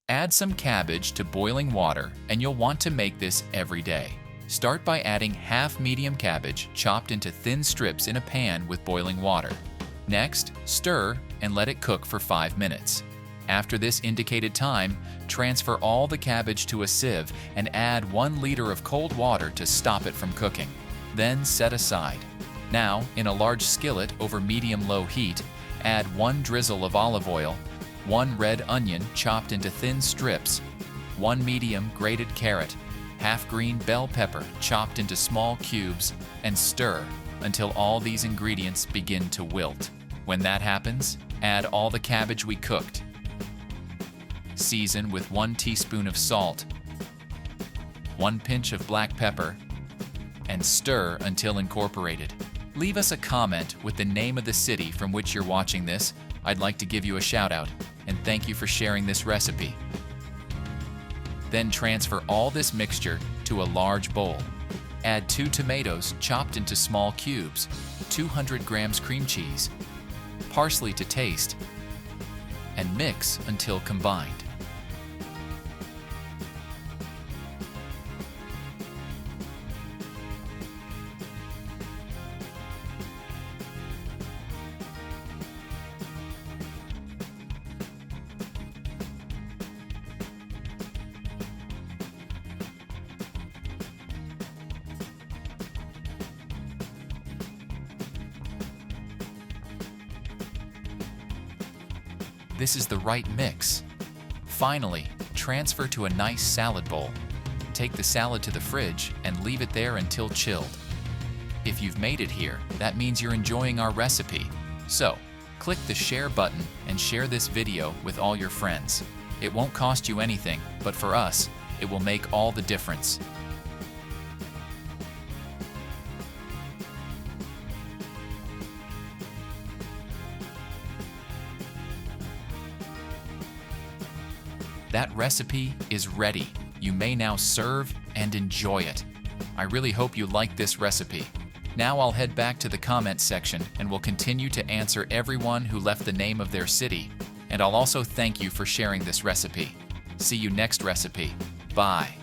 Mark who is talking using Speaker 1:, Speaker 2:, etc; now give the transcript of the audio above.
Speaker 1: Add some cabbage to boiling water, and you'll want to make this every day. Start by adding half medium cabbage chopped into thin strips in a pan with boiling water. Next, stir and let it cook for 5 minutes. After this indicated time, transfer all the cabbage to a sieve and add 1 liter of cold water to stop it from cooking. Then set aside. Now, in a large skillet over medium-low heat, add 1 drizzle of olive oil, 1 red onion chopped into thin strips, 1 medium grated carrot, half green bell pepper chopped into small cubes, and stir until all these ingredients begin to wilt. When that happens, add all the cabbage we cooked. Season with 1 teaspoon of salt, 1 pinch of black pepper, and stir until incorporated. Leave us a comment with the name of the city from which you're watching this. I'd like to give you a shout out, and thank you for sharing this recipe. Then transfer all this mixture to a large bowl. Add 2 tomatoes chopped into small cubes, 200 grams cream cheese, parsley to taste, and mix until combined. This is the right mix. Finally, transfer to a nice salad bowl. Take the salad to the fridge and leave it there until chilled. If you've made it here, that means you're enjoying our recipe. So, click the share button and share this video with all your friends. It won't cost you anything, but for us, it will make all the difference. That recipe is ready. You may now serve and enjoy it. I really hope you like this recipe. Now I'll head back to the comments section and will continue to answer everyone who left the name of their city. And I'll also thank you for sharing this recipe. See you next recipe. Bye.